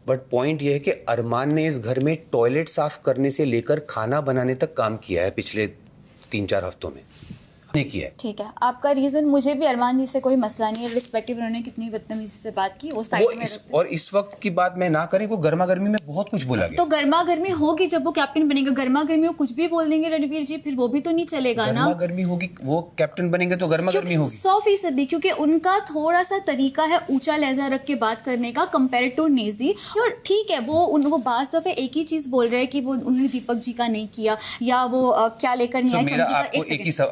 But point ये है कि अरमान ने इस घर में टॉयलेट साफ करने से लेकर खाना बनाने तक काम किया है पिछले 3-4 हफ्तों में नहीं किया है। ठीक है, आपका रीजन, मुझे भी अरमान जी से कोई मसला नहीं है, रिस्पेक्टिव उन्होंने कितनी बदतमीजी से बात की वो साइड में रखते। और इस वक्त की बात मैं ना करें, वो गर्मा गर्मी में बहुत कुछ बोला गया। तो गर्मा गर्मी होगी जब वो कैप्टन बनेगा, गर्मा गर्मी में कुछ भी बोल देंगे रणवीर जी, फिर वो भी तो नहीं चलेगा ना। गर्मा गर्मी होगी, वो कैप्टन बनेंगे तो गर्मा गर्मी होगी 100%, क्योंकि उनका थोड़ा सा तरीका है ऊंचा लहजा रख के बात करने का कंपेयर टू नेजी। और ठीक है, वो बास दफे एक ही चीज बोल रहे हैं कि वो उन्होंने दीपक जी का नहीं किया, या वो क्या लेकर नहीं आए चंद्रिका,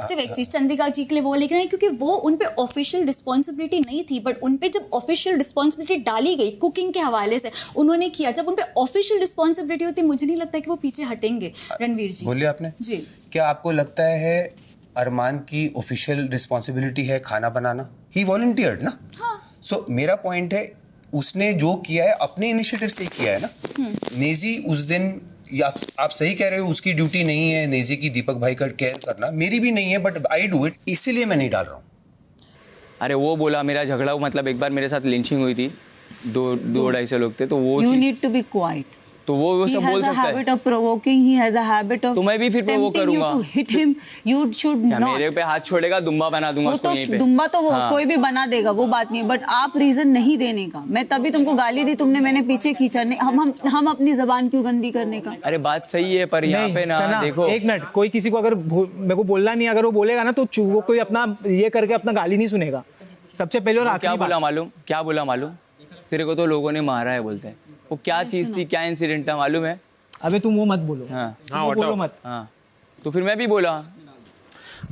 सिर्फ एक चीज चंद्रिका जी के लिए वो लेकर आए क्योंकि वो उन पे ऑफिशियल रिस्पॉन्सिबिलिटी नहीं थी। बट उन पे जब ऑफिशियल रिस्पॉन्सिबिलिटी डाली गई कुकिंग के हवाले से, उन्होंने किया। जब उन पे ऑफिशियल रिस्पॉन्सिबिलिटी होती, मुझे नहीं लगता कि वो पीछे हटेंगे। रणवीर जी बोलिए आपने जी, क्या आपको लगता है अरमान की ऑफिशियल रिस्पॉन्सिबिलिटी है खाना बनाना? ही वॉलंटियर्ड ना। हाँ। सो मेरा पॉइंट है, उसने जो किया है अपने इनिशिएटिव से किया है ना। नेजी उस दिन, आप सही कह रहे हो, उसकी ड्यूटी नहीं है नेजी की दीपक भाई का केयर करना, मेरी भी नहीं है, बट आई डू इट, इसीलिए मैं नहीं डाल रहा हूँ। अरे वो बोला मेरा झगड़ा, मतलब एक बार मेरे साथ लिंचिंग हुई थी, दो 250 लोग थे, तो वो you need to be quiet. तो वो सब बोल सकता है। Habit of provoking, he has a habit of, तो मैं भी फिर प्रोवोक करूंगा। Hit him, you should not. मेरे पे हाथ छोड़ेगा, दुम्बा बना दूंगा उसको यहीं पे। दुम्बा तो वो कोई भी बना देगा, वो बात नहीं है, बट आप रीजन नहीं देने का। मैं तभी तुमको गाली दी, तुमने मैंने पीछे खींचा नहीं। हम अपनी जबान क्यों गंदी करने का? अरे बात सही है, पर यहाँ पे ना देखो, एक मिनट, कोई किसी को अगर मेरे को बोलना नहीं, अगर वो बोलेगा ना तो वो कोई अपना ये करके अपना गाली नहीं सुनेगा। सबसे पहले और क्या बोला मालूम? तेरे को तो लोगों ने मारा है बोलते हैं। वो क्या चीज थी, क्या इंसिडेंट था मालूम है? अबे तुम वो मत बोलो। हाँ बोलो मत। हाँ, तो फिर मैं भी बोला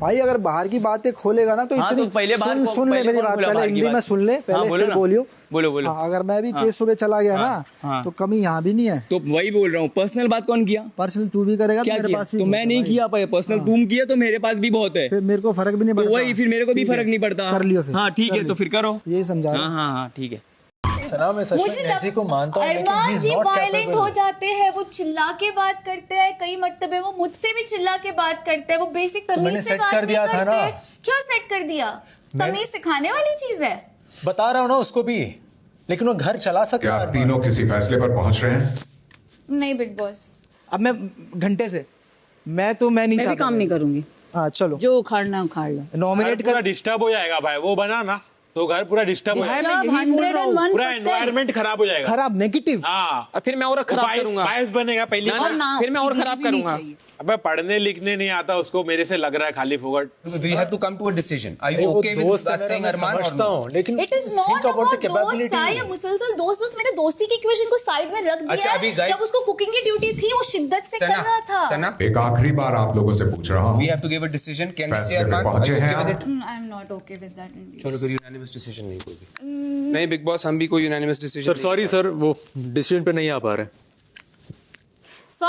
भाई, अगर बाहर की बातें खोलेगा ना तो हाँ, इतनी तो पहले सुन ले मेरी बात, पहले हिंदी में सुन ले, पहले फिर बोलियो। बोलो। हाँ, अगर मैं भी केस सुबह चला गया ना तो कमी यहाँ भी नहीं है। तो वही बोल रहा हूँ, पर्सनल बात कौन किया? पर्सनल तू भी करेगा क्या तो मेरे पास भी तो मैं नहीं किया, पर्सनल तुम किया तो मेरे पास भी बहुत है, फिर मेरे को फर्क भी नहीं पड़ता। वही, फिर मेरे को भी फर्क नहीं पड़ता। कर लियो फिर। हाँ ठीक है, तो फिर करो। यही समझा। हाँ ठीक है। सना, मैं सच में नेजी को मानता हूं, लेकिन he is not violent capable। हो जाते हैं, वो चिल्ला के बात करते हैं, कई मर्तबे वो मुझसे भी चिल्ला के बात करते हैं, वो बेसिक तमीज से बात कर दिया था ना। क्या सेट कर दिया? तमीज सिखाने वाली चीज है। बता रहा हूँ ना उसको भी, लेकिन वो घर चला सकता क्या है। आप तीनों किसी फैसले पर पहुंच रहे हैं? नहीं बिग बॉस, अब मैं घंटे से मैं नहीं मैं भी काम नहीं करूंगी। हाँ चलो, जो उखाड़ना उखाड़ लो। नॉमिनेट कर। डिस्टर्ब हो जाएगा भाई, वो बना ना तो घर पूरा डिस्टर्ब हो जाएगा, पूरा एनवायरनमेंट खराब हो जाएगा, खराब, नेगेटिव। हाँ, फिर मैं और खराब करूंगा, बायस बनेगा पहली बार। फिर मैं और खराब करूंगा। अबे पढ़ने लिखने नहीं आता उसको, मेरे से लग रहा है खाली Phogat. We have to come to a decision. Are you okay with saying Arman or समझता no? हूँ, लेकिन इट इज नॉट अबाउट दोस्त था या मुसलसल दोस्त, मैंने दोस्ती की इक्वेशन को साइड में रख दिया। अच्छा, अभी guys- जब उसको कुकिंग की ड्यूटी थी, वो शिद्दत से कर रहा था। सना, एक आखिरी बार आप लोगों से पूछ रहा हूँ, we have to give a decision. Can we say फैसले पे Arman? Are पहुंचे you okay हैं with आप? it? I am not okay with that. चलो फिर यूनानिमस डिसीजन नहीं कोई भी। नहीं बिग बॉस, हम भी कोई यूनानिमस डिसीजन। सॉरी सर, वो डिसीजन पे नहीं आ पा रहे। वो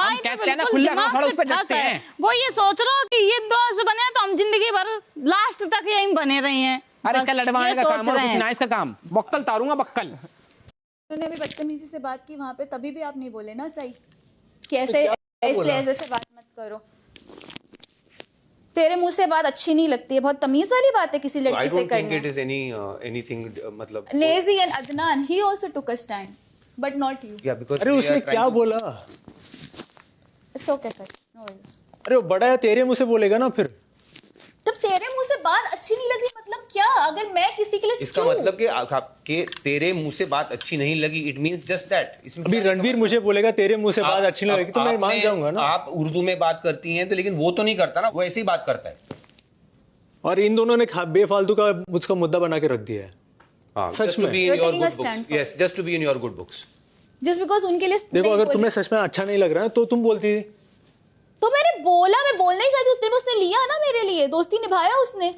ये सोच रहा हो कि ये दोस्त बने तो हम जिंदगी भर लास्ट तक यहीं बने रहे हैं। अरे इसका लड़वाने का काम है, कुछ ना इसका काम, बक्कल तारूंगा बक्कल। उन्होंने अभी बदतमीजी से बात की वहां पे, तभी भी आप नहीं बोले ना सही कि ऐसे ऐसे बात मत करो। तेरे मुंह से बात अच्छी नहीं लगती है, बहुत तमीज वाली बात है किसी लड़की से करना। I don't think it is anything मतलब। Naezy and Adnan, he also took a stand, but not you. Yeah, because अरे उसने क्या बोला? It's okay sir, no worries. अरे वो बड़ा है, तेरे मुंह से बोलेगा ना फिर। तब तेरे मुंह से बात अच्छी नहीं लगी मतलब क्या? अगर मैं किसी के लिए इसका मतलब कि तेरे मुंह से बात अच्छी नहीं लगी, इट मींस जस्ट दैट। अभी रणवीर मुझे बोलेगा तेरे मुंह से बात अच्छी नहीं लगी तो मैं मान जाऊंगा ना। आप उर्दू में बात करती हैं तो, लेकिन वो तो नहीं करता ना, वो ऐसे ही बात करता है। और इन दोनों ने बेफालतू का उसका मुद्दा बना के रख दिया है। सच में be in your good books. Yes, just to be in your good books. Just because उनके लिए देखो, अगर तुम्हें सच में अच्छा नहीं लग रहा है तो तुम बोलती थी। तो मैंने बोला, मैं बोलना ही चाहती हूँ, तेरे उसने लिया ना मेरे लिए, दोस्ती निभाया उसने।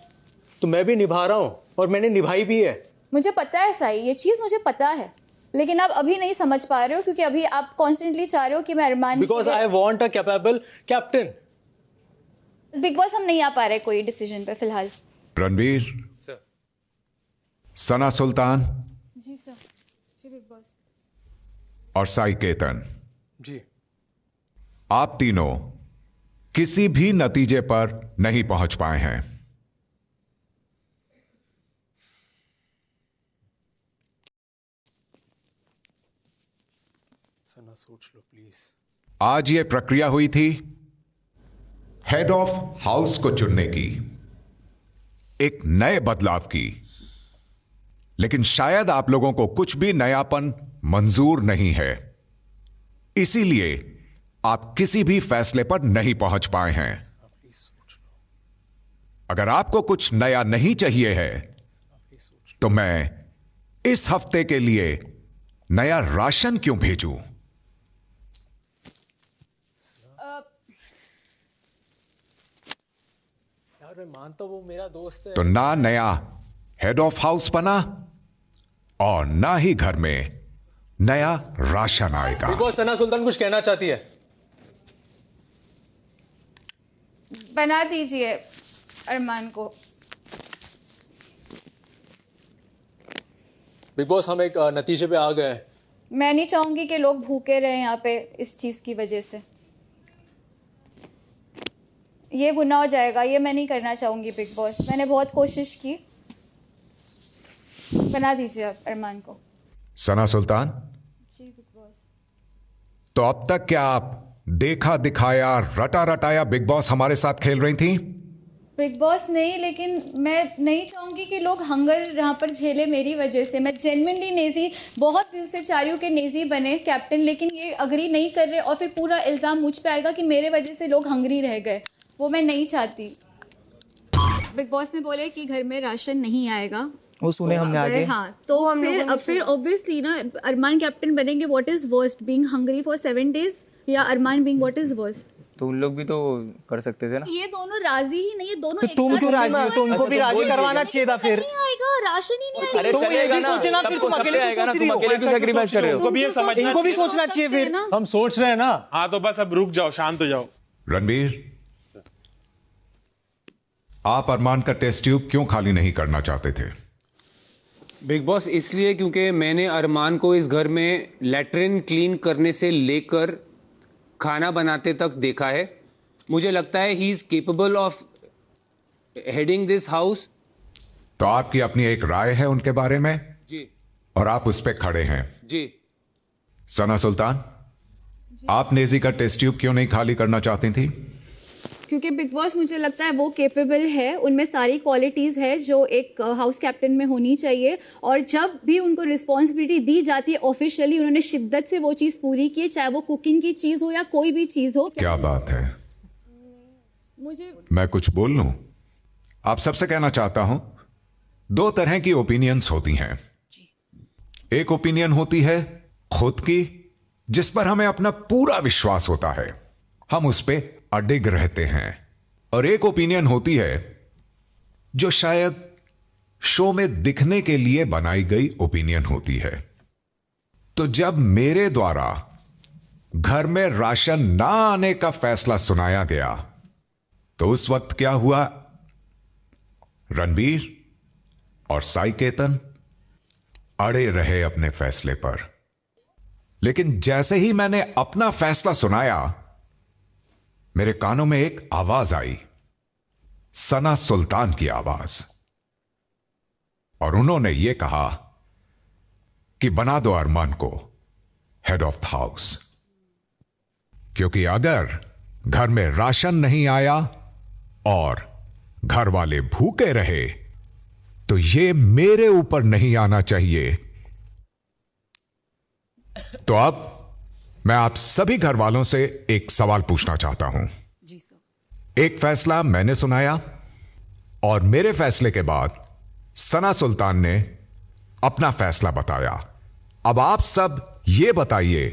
तो मैं भी निभा रहा हूँ और मैंने निभाई भी है। मुझे पता है सही, ये चीज मुझे पता है, लेकिन आप अभी नहीं समझ पा रहे हो क्योंकि अभी आप कॉन्स्टेंटली चाह रहे हो कि मैं Armaan, because I want a capable captain. Bigg Boss हम नहीं आ पा रहे कोई डिसीजन पे फिलहाल। रणवीर सर, सना सुल्तान जी सर, जी बिग बॉस, और साई केतन, जी आप तीनों किसी भी नतीजे पर नहीं पहुंच पाए हैं। सना सोच लो प्लीज। आज ये प्रक्रिया हुई थी हेड ऑफ हाउस को चुनने की, एक नए बदलाव की, लेकिन शायद आप लोगों को कुछ भी नयापन मंजूर नहीं है, इसीलिए आप किसी भी फैसले पर नहीं पहुंच पाए हैं। अगर आपको कुछ नया नहीं चाहिए है तो मैं इस हफ्ते के लिए नया राशन क्यों भेजूं? यार मैं मानता हूं वो मेरा दोस्त है। तो ना नया हेड ऑफ हाउस बना और ना ही घर में नया राशन आएगा। बिग बॉस, सना सुल्तान कुछ कहना चाहती है। बना दीजिए अरमान को। बिग बॉस, हम एक नतीजे पे आ गए हैं। मैं नहीं चाहूंगी कि लोग भूखे रहे यहाँ पे इस चीज की वजह से। ये गुनाह हो जाएगा, ये मैं नहीं करना चाहूंगी बिग बॉस। मैंने बहुत कोशिश की। बना दीजिए आप अरमान को। सना सुल्तान, जी बिग बॉस। तो अब तक क्या आप देखा दिखाया रटा रटाया बिग बॉस हमारे साथ खेल रही थी? बिग बॉस नहीं, लेकिन मैं नहीं चाहूंगी कि लोग हंगर यहाँ पर झेले मेरी वजह से। मैं जेन्युइनली नेजी बहुत दिल से चाह रही हूँ कि नेजी बने कैप्टन, लेकिन ये अग्री नहीं कर रहे और फिर पूरा इल्जाम मुझ पे आएगा कि मेरे वजह से लोग हंगरी रह गए। वो मैं नहीं चाहती। बिग बॉस ने बोले कि घर में राशन नहीं आएगा, वो सुने हमने आगे। हाँ, तो फिर ऑब्वियसली ना अरमान कैप्टन बनेंगे। What is worst, being hungry for 7 days या अरमान बीइंग व्हाट इज वर्स्ट? तो उन लोग भी तो कर सकते थे ना। ये दोनों राजी ही नहीं है, दोनों तो तुम क्यों राजी हो? तो उनको भी राजी करवाना चाहिए था। फिर नहीं आएगा राशन ही नहीं अरे आएगा। तो ये भी सोचना, फिर तुम अकेले क्यों सोच रही हो? अकेले क्यों सैक्रिफाइस कर रहे हो? उनको भी ये समझना इनको भी सोचना चाहिए। फिर हम सोच रहे हैं ना। हाँ तो बस अब रुक जाओ, शांत हो जाओ। रणबीर, आप अरमान का टेस्ट ट्यूब क्यों खाली नहीं करना चाहते थे? बिग बॉस, इसलिए क्योंकि मैंने अरमान को इस घर में लैट्रिन क्लीन करने से लेकर खाना बनाते तक देखा है। मुझे लगता है he is capable of heading this house. तो आपकी अपनी एक राय है उनके बारे में जी, और आप उस पर खड़े हैं जी। सना सुल्तान, आप नेजी का टेस्ट ट्यूब क्यों नहीं खाली करना चाहती थी? क्योंकि बिग बॉस मुझे लगता है वो केपेबल है, उनमें सारी क्वालिटीज है जो एक हाउस कैप्टन में होनी चाहिए। और जब भी उनको रिस्पॉन्सिबिलिटी दी जाती है ऑफिशियली, उन्होंने शिद्दत से वो चीज पूरी की है, चाहे वो कुकिंग की चीज हो या कोई भी चीज हो। क्या बात है। मुझे मैं कुछ बोल लूं? आप सबसे कहना चाहता हूं, 2 तरह की ओपिनियंस होती हैं। एक ओपिनियन होती है खुद की, जिस पर हमें अपना पूरा विश्वास होता है, हम उस पे अडिग रहते हैं। और एक ओपिनियन होती है जो शायद शो में दिखने के लिए बनाई गई ओपिनियन होती है। तो जब मेरे द्वारा घर में राशन ना आने का फैसला सुनाया गया, तो उस वक्त क्या हुआ? रणबीर और साई केतन अड़े रहे अपने फैसले पर। लेकिन जैसे ही मैंने अपना फैसला सुनाया, मेरे कानों में एक आवाज आई, सना सुल्तान की आवाज। और उन्होंने यह कहा कि बना दो अरमान को हेड ऑफ द हाउस, क्योंकि अगर घर में राशन नहीं आया और घर वाले भूखे रहे, तो यह मेरे ऊपर नहीं आना चाहिए। तो अब मैं आप सभी घर वालों से एक सवाल पूछना चाहता हूं। जी सर। एक फैसला मैंने सुनाया और मेरे फैसले के बाद सना सुल्तान ने अपना फैसला बताया। अब आप सब यह बताइए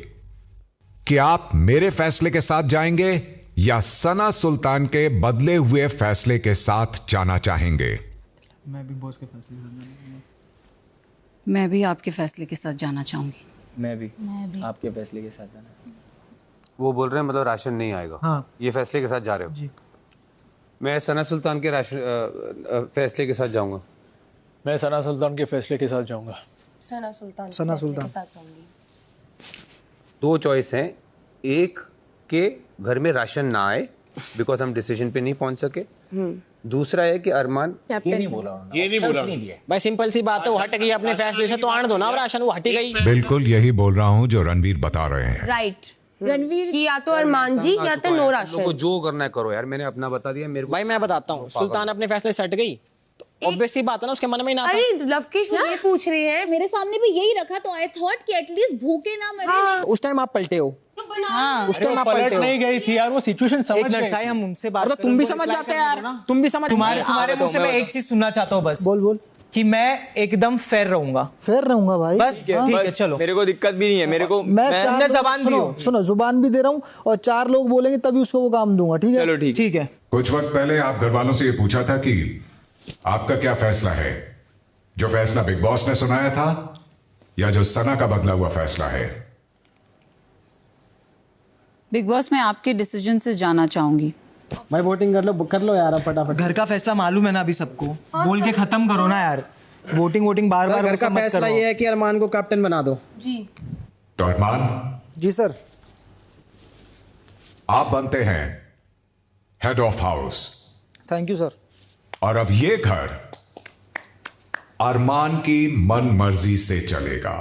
कि आप मेरे फैसले के साथ जाएंगे या सना सुल्तान के बदले हुए फैसले के साथ जाना चाहेंगे? मैं बिग बॉस के फैसले के साथ जाना। मैं भी आपके फैसले के साथ जाना चाहूंगी। मैं भी आपके फैसले के साथ जाना। वो बोल रहे हैं मतलब राशन नहीं आएगा। हाँ। ये फैसले के साथ जा रहे हो? जी। मैं सना सुल्तान के फैसले के साथ जाऊंगा। मैं सना सुल्तान के फैसले के साथ जाऊंगा। सना सुल्तान। 2 चॉइस हैं, एक के घर में राशन ना आए बिकॉज हम डिसीजन पे नहीं पहुंच सके। दूसरा है कि अरमान ये नहीं बोला भाई, सिंपल सी बात है, वो हट गई अपने फैसले से तो आने दो ना राशन, वो हटी गई। बिल्कुल यही बोल रहा हूं जो रणवीर बता रहे हैं। राइट, रणवीर की या तो अरमान जी या तो नो राशन। को जो करना है करो यार, मैंने अपना बता दिया। मेरे को भाई मैं बताता हूँ, सुल्तान अपने फैसले से हट गई तो ऑब्वियस सी बात है ना, उसके मन में ही ना था। अरे लवकेश ये पूछ रही है, मेरे सामने भी यही रखा तो आई थॉट कि एटलीस्ट भूखे ना मरे। उस टाइम आप पलटे हो, हाँ, उस टाइम आप पलटे हो। नहीं गई थी यार, वो सिचुएशन समझ गए। नरसाई हम उनसे बात तो तुम भी समझ जाते यार, तुम भी समझ। तुम्हारे मुंह से मैं एक चीज सुनना चाहता हूँ बस, बोल कि मैं एकदम फेयर रहूंगा। फेयर रहूंगा भाई, बस ठीक है चलो, मेरे को दिक्कत भी नहीं है। मेरे को मैं तुमने जबान दी हो। सुनो जुबान भी दे रहा हूँ और 4 लोग बोलेंगे तभी उसको वो काम दूंगा, ठीक है? चलो ठीक है। कुछ वक्त पहले आप घर वालों से ये पूछा था कि आपका क्या फैसला है, जो फैसला बिग बॉस ने सुनाया था या जो सना का बदला हुआ फैसला है? बिग बॉस, मैं आपके डिसीजन से जाना चाहूंगी। भाई वोटिंग कर लो यार फटाफट। घर का फैसला मालूम है ना अभी सबको, बोल के खत्म करो ना यार, वोटिंग बार बार। घर का फैसला ये है कि अरमान को कैप्टन बना दो। जी तो अरमान जी सर, आप बनते हैं head of house. Thank you sir. और अब ये घर अरमान की मन मर्जी से चलेगा।